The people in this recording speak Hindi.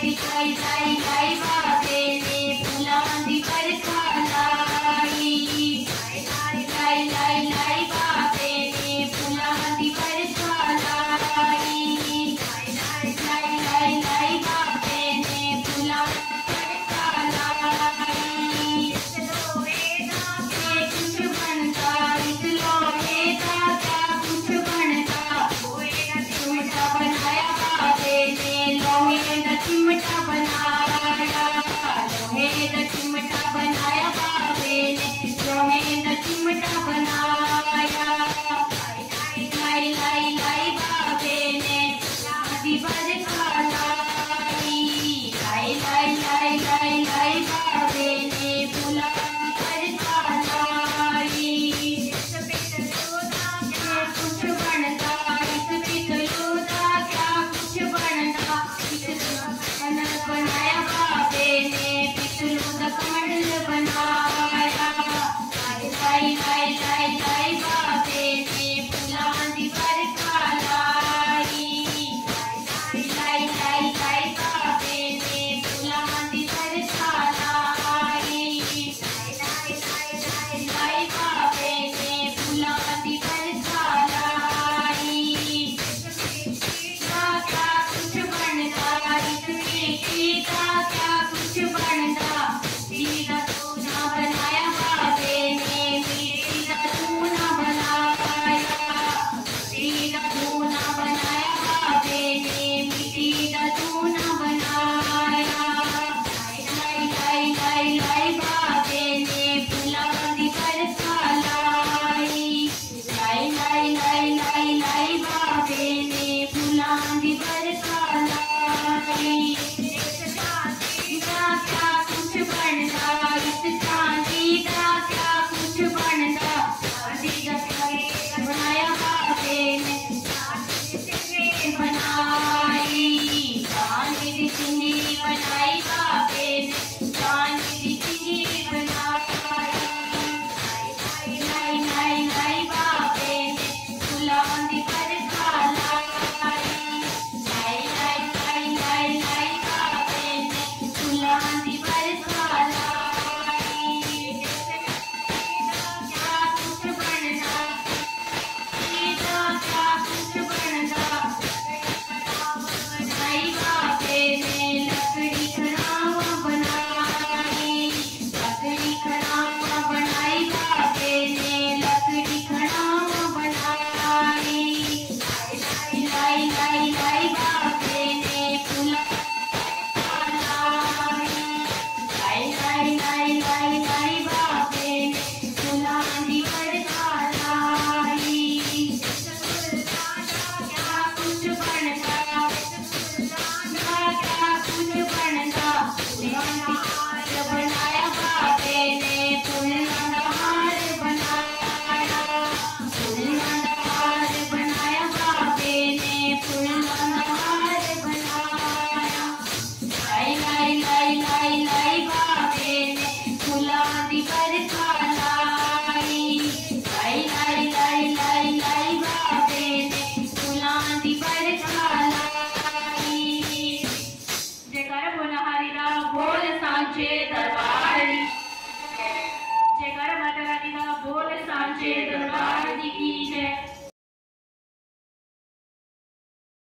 लाई लाई लाई बाबे ने फुलां दी बरखा लाई। लाई लाई लाई लाई बाबे ने फुलां दी बरखा लाई। लाई लाई लाई लाई बाबे ने फुलां दी बरखा लाई। इस लोहे दा क्या कुछ बनता, इस लोहे दा क्या कुछ बनता। लोहे दा चिमटा बनाया बाबे ने, लोहे दा चिमटा बनाया। लोहे दा चिमटा बनाया बाबे ने, लोहे दा चिमटा बनाया। लाई लाई लाई लाई बाबे ने फुलां दी बरखा लाई। लाई लाई लाई लाई लाई बाबे ने फुलां दी बरखा लाई। इस पितलू दा क्या कुछ बनता, इस पितलू दा क्या कुछ बनता। पितलू दा कमंडल बनाया बाबे ने, पितलू दा कमंडल बनाया। लाई लाई लाई लाई लाई बाबे ने फुलां दी बरखा लाई। लाई लाई लाई लाई बाबे ने फुलां दी बरखा लाई। लाई लाई लाई लाई लाई बाबे ने फुलां दी बरखा लाई। इस मिट्टी दा क्या कुछ बनता, इस मिट्टी दा क्या